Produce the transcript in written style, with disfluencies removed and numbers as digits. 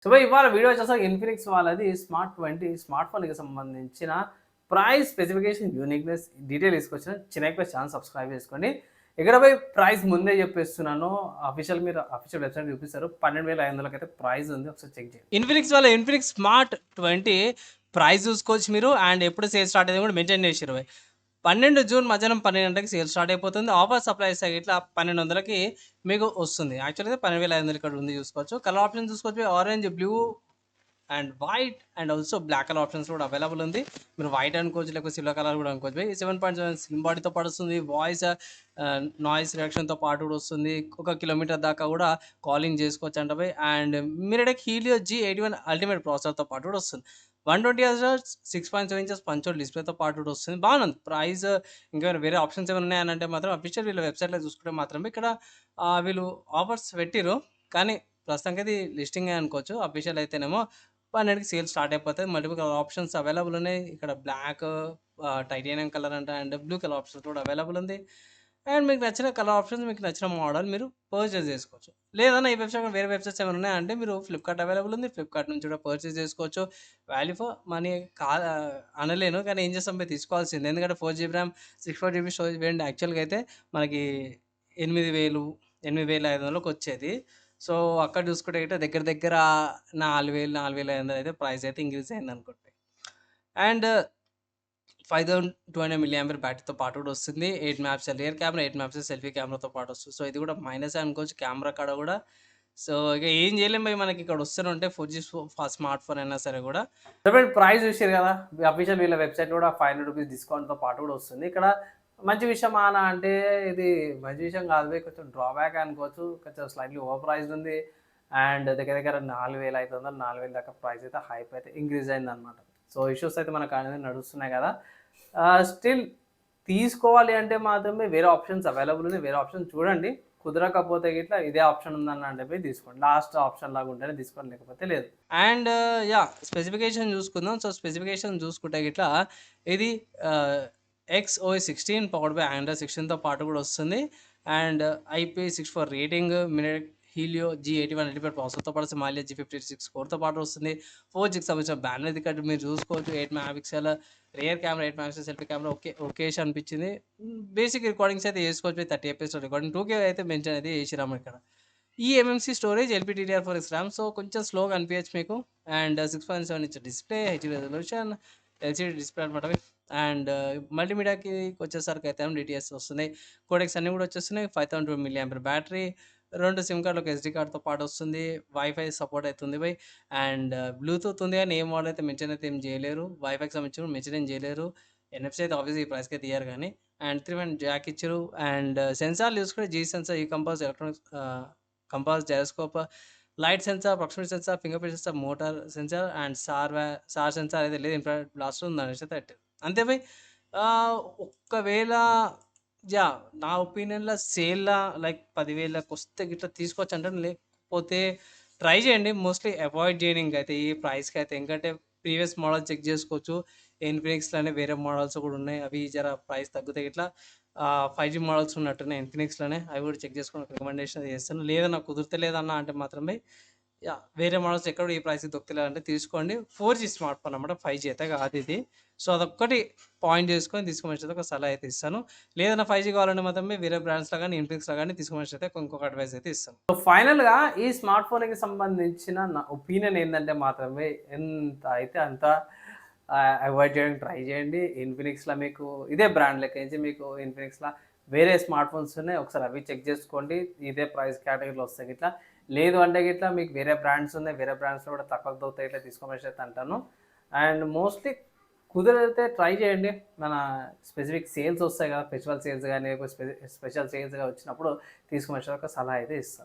So ఇవాళ video వచ్చేసరికి Infinix వాళ్ళది స్మార్ట్ 20 స్మార్ట్ ఫోన్‌కి సంబంధించిన ప్రైస్, స్పెసిఫికేషన్, యూనిక్‌నెస్ డీటెయిల్ తీసుకొచ్చిన. చిన్న రిక్వెస్ట్, ఛానల్ సబ్స్క్రైబ్ చేసుకోండి. ఇక్కడ పోయి ప్రైస్ ముందే చెప్పేస్తున్నాను. మీరు అఫీషియల్ వెబ్‌సైట్ చూపిస్తారు. 12,500కి అయితే ప్రైస్ ఉంది. ఒకసారి చెక్ చేయండి. ఇన్ఫినిక్స్ వాళ్ళ ఇన్ఫినిక్స్ స్మార్ట్ 20 ప్రైస్ చూసుకోవచ్చు మీరు. అండ్ ఎప్పుడు సేల్ స్టార్ట్ అయ్యేది కూడా మెన్షన్ చేసిర్రు. 12 జూన్ మధ్యాహ్నం 12 గంటలకి సేల్ స్టార్ట్ అయిపోతుంది. ఆఫర్ సప్లై చేస్తే ఇట్లా 1200కి మీకు వస్తుంది. యాక్చువల్‌గా 12,500 ఇక్కడ ఉంది చూసుకోవచ్చు. కలర్ ఆప్షన్ చూసుకోవచ్చు. Orange, blue and white and also black colour options కూడా అవైలబుల్ ఉంది. మీరు వైట్ అనుకోవచ్చు, లేకపోతే సిల్వర్ కలర్ కూడా అనుకోవచ్చు. 7.7 స్లిమ్ బాడీతో పాటు వస్తుంది. వాయిస్ నాయిస్ రిడక్షన్తో పాటు కూడా వస్తుంది. 1 కిలోమీటర్ దాకా కూడా కాలింగ్ చేసుకోవచ్చు అంట బై. And MediaTek Helio G81 ultimate ప్రాసెసర్తో పాటు కూడా వస్తుంది. 120 హెర్ట్జ్ 6.7 ఇంచెస్ పంచోల్ డిస్ప్లేతో పాటు కూడా వస్తుంది. బాగుంది ప్రైస్. ఇంకా వేరే ఆప్షన్స్ ఏమైనా ఉన్నాయని అంటే మాత్రం అఫీషియల్ వీళ్ళ వెబ్సైట్లో చూసుకుంటే మాత్రమే ఇక్కడ వీళ్ళు ఆఫర్స్ పెట్టిరు. కానీ ప్రస్తుతానికి అది లిస్టింగ్ అనుకోవచ్చు. అఫీషియల్ అయితేనేమో 12కి సేల్ స్టార్ట్ అయిపోతుంది. మల్టిపుల్ కలర్ ఆప్షన్స్ అవైలబుల్ ఉన్నాయి. ఇక్కడ బ్లాక్, టైటానియం కలర్ అంట అండ్ బ్లూ కలర్ ఆప్షన్స్ కూడా అవైలబుల్ ఉంది. అండ్ మీకు నచ్చిన కలర్ ఆప్షన్స్, మీకు నచ్చిన మోడల్ మీరు పర్చేస్ చేసుకోవచ్చు. లేదన్నా ఈ వెబ్సైట్ వేరే వెబ్సైట్స్ ఏమైనా ఉన్నాయంటే మీరు ఫ్లిప్కార్ట్ అవైలబుల్ ఉంది. ఫ్లిప్కార్ట్ నుంచి కూడా పర్చేస్ చేసుకోవచ్చు. వాల్యూ ఫర్ మనీ అనలేను, కానీ ఏం చేస్తాం పోయి తీసుకోవాల్సింది. ఎందుకంటే 4 GB RAM 64 GB storage variant యాక్చువల్గా అయితే మనకి 8,000 8,500కి వచ్చేది. సో అక్కడ చూసుకుంటే గిట్ట దగ్గర దగ్గర 4,000 4,500 అయితే ప్రైస్ అయితే ఇంక్రీజ్ అయింది అనుకోండి. అండ్ 5200 mAh బ్యాటరీతో పాటు కూడా వస్తుంది. 8 maps rear camera, 8 maps selfie కెమెరాతో పాటు వస్తుంది. సో ఇది కూడా మైనస్ అనుకోవచ్చు కెమెరా కాడ కూడా. సో ఇక ఏం చేయలేం భయ్, మనకి ఇక్కడ వస్తూనే ఉంటాయి 4G స్మార్ట్ ఫోన్ అయినా సరే కూడా. ప్రైస్ చూసారు కదా, అఫీషియల్ వీళ్ళ వెబ్‌సైట్ కూడా ₹500 డిస్కౌంట్‌తో పాటు కూడా వస్తుంది. ఇక్కడ మంచి విషయం అంటే ఇది మంచి విషయం కాదు భయ్, కొంచెం డ్రాబ్యాక్ అనుకోవచ్చు. కొంచెం స్లైట్‌లీ ఓవర్ ప్రైస్డ్ ఉంది. అండ్ దగ్గర దగ్గర 4,500 4,000 దాకా ప్రైస్ అయితే హైప్ అయితే ఇంక్రీజ్ అయిందనమాట. సో ఇష్యూస్ అయితే మనకు అనేది నడుస్తున్నాయి కదా. స్టిల్ తీసుకోవాలి అంటే మాత్రమే వేరే ఆప్షన్స్ అవైలబుల్ ఉన్నాయి. వేరే ఆప్షన్ చూడండి. కుదరకపోతే గిట్లా ఇదే ఆప్షన్ ఉందన్న అంటే పోయి తీసుకోండి. లాస్ట్ ఆప్షన్ లాగా ఉంటేనే తీసుకోండి, లేకపోతే లేదు. అండ్ స్పెసిఫికేషన్ చూసుకుందాం. సో స్పెసిఫికేషన్ చూసుకుంటే గిట్లా ఇది XOS 16 పవర్డ్ బై ఆండ్రాయిడ్ 16తో పాటు కూడా వస్తుంది. And IP64 rating, MediaTek Helio G81 ultimate ప్రాసెసర్తో పాటు హిమాలయ G56 కోర్తో పాటు వస్తుంది. 4Gకి సంబంధించిన బ్యానర్ ఇది ఇక్కడ మీరు చూసుకోవచ్చు. 8 megapixel rear camera, 8 megapixel selfie camera okayish అనిపించింది. బేసిక్ రికార్డింగ్స్ అయితే చేసుకోవచ్చు. 30 FPS రికార్డింగ్ 2K అయితే మెన్షన్ అయితే చేసిరాము ఇక్కడ. ఈ MMC storage, LPDDR4X RAM. So కొంచెం స్లోగా అనిపించచ్చు మీకు. And 6.7 inch display, HD resolution, LCD display అనమాట. అండ్ మల్టీమీడియాకి వచ్చేసరికి అయితే DTS వస్తుంది. కోడెక్స్ అన్నీ కూడా వచ్చేస్తున్నాయి. 5,200 mAh బ్యాటరీ, 2 సిమ్ కార్డులు, ఒక SD కార్డ్తో పాటు వస్తుంది. వైఫై సపోర్ట్ అవుతుంది బై. అండ్ బ్లూటూత్ ఉంది, కానీ ఏ మోడల్ అయితే మెన్షన్ అయితే ఏం చేయలేరు. వైఫైకి సంబంధించి మెన్షన్ ఏం చేయలేరు. NFC అయితే ఆబ్వియస్లీ ఈ ప్రైస్కి అయితే ఇయ్యారు కానీ. అండ్ 3 జాక్ ఇచ్చారు. అండ్ సెన్సార్లు చూసుకుంటే జీ సెన్సార్, ఈ compass, electronics compass, gyroscope, light sensor, proximity sensor, finger print sensor, motor sensor and SAR sensor అయితే లేదు. ఇన్ఫ్రారెడ్ బ్లాస్టర్ ఉంది అనేసి అయితే పెట్టారు. అంతే బై. ఒక్కవేళ నా ఒపీనియన్‌లో సేల్‌లా లైక్ 10,000కి వస్తే గిట్లా తీసుకోవచ్చు అంటాను. లేకపోతే ట్రై చేయండి. మోస్ట్‌లీ అవాయిడ్ చేయండి ఇంకైతే ఈ ప్రైస్‌కి అయితే. ఎందుకంటే ప్రీవియస్ మోడల్ చెక్ చేసుకోవచ్చు. ఇన్ఫినిక్స్‌లోనే వేరే మోడల్స్ కూడా ఉన్నాయి. అవి జర ప్రైస్ తగ్గుతాయి ఇట్లా. 5G మోడల్స్ ఉన్నట్టున్నాయి ఇన్ఫినిక్స్‌లోనే. అవి కూడా చెక్ చేసుకొని రికమెండేషన్ చేస్తాను. లేదన్నా కుదరతలేదన్నా అంటే మాత్రమే వేరే మోడల్స్ ఎక్కడ ఈ ప్రైస్‌కి దొరుకుతలేదంటే తీసుకోండి. 4G స్మార్ట్ ఫోన్ అనమాట, 5G అయితే కాదు ఇది. సో అదొక్కటి పాయింట్ చేసుకొని తీసుకోమని ఒక సలహా అయితే ఇస్తాను. లేదన్నా 5G కావాలంటే మాత్రమే వేరే బ్రాండ్స్‌లో కానీ, ఇన్ఫినిక్స్‌లో కానీ తీసుకోమని అయితే ఇంకొక అడ్వైస్ అయితే ఇస్తాను. సో ఫైనల్‌గా ఈ స్మార్ట్ ఫోన్‌కి సంబంధించిన నా ఒపీనియన్ ఏందంటే మాత్రమే ఎంత అయితే అంత అవాయిడ్ చేయడానికి ట్రై చేయండి. ఇన్ఫినిక్స్‌లో మీకు ఇదే బ్రాండ్ లెక్కించి మీకు ఇన్ఫినిక్స్‌లో వేరే స్మార్ట్ ఫోన్స్ ఉన్నాయి. ఒకసారి అవి చెక్ చేసుకోండి. ఇదే ప్రైస్ కేటగిరీలో వస్తాయి గిట్లా. లేదు అంటే గిట్లా మీకు వేరే బ్రాండ్స్ ఉన్నాయి. వేరే బ్రాండ్స్‌లో కూడా తక్కువకు దొరుకుతాయి ఇట్లా తీసుకోమని అయితే అంటాను. అండ్ మోస్ట్‌లీ కుదిరితే ట్రై చేయండి. మన స్పెసిఫిక్ సేల్స్ వస్తాయి కదా! ఫెస్టివల్ సేల్స్ గాని, లేకపోతే స్పెషల్ సేల్స్‌గా వచ్చినప్పుడు తీసుకోమని ఒక సలహా అయితే ఇస్తాను.